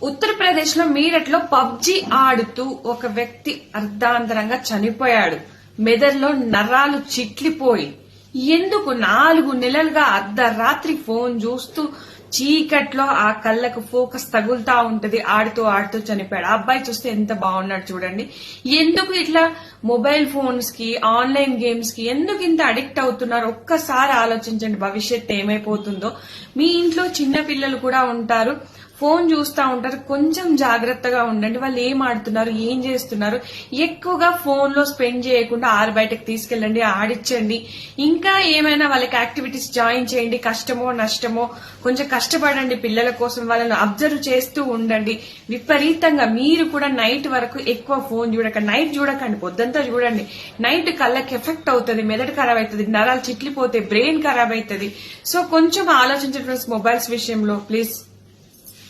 ఉత్తరప్రదేశ్ లో మీరట్ లో పబ్జి ఆడుతూ ఒక వ్యక్తి అర్ధాంతరంగా చనిపోయాడు. మెదడులో నరాలు చిట్లిపోయి. ఎందుకు 4 నెలలుగా అర్ధరాత్రి ఫోన్ చూస్తూ చీకట్లో ఆ కళ్ళకు ఫోకస్ తగులుతా ఉంటది. ఆడుతూ ఆడుతూ చనిపోయాడు. ఆ అబ్బాయి చూస్తే ఎంత బాగున్నాడు చూడండి. ఎందుకు ఇట్లా మొబైల్ ఫోన్స్ కి, ఆన్లైన్ గేమ్స్ కి ఎందుకు ఇంత అడిక్ట్ అవుతున్నారు? ఒక్కసారి ఆలోచించండి, భవిష్యత్తు ఏమైపోతుందో. మీ ఇంట్లో చిన్న పిల్లలు కూడా ఉంటారు, ఫోన్ చూస్తా ఉంటారు. కొంచెం జాగ్రత్తగా ఉండండి. వాళ్ళు ఏం ఆడుతున్నారు, ఏం చేస్తున్నారు. ఎక్కువగా ఫోన్ లో స్పెండ్ చేయకుండా బయటకు తీసుకెళ్ళండి, ఆడించండి. ఇంకా ఏమైనా వాళ్ళకి యాక్టివిటీస్ జాయిన్ చేయండి. కష్టమో నష్టమో కొంచెం కష్టపడండి పిల్లల కోసం. వాళ్ళని అబ్జర్వ్ చేస్తూ ఉండండి. విపరీతంగా మీరు కూడా నైట్ వరకు ఎక్కువ ఫోన్ చూడకండి. నైట్ చూడకండి, పొద్దుంతా చూడండి. నైట్ కళ్ళకి ఎఫెక్ట్ అవుతుంది, మెదడు ఖరాబ్ అవుతుంది, నరాలు చిట్లిపోతే బ్రెయిన్ ఖరాబ్ అవుతుంది. సో కొంచెం ఆలోచించండి ఫ్రెండ్స్ మొబైల్స్ విషయంలో ప్లీజ్.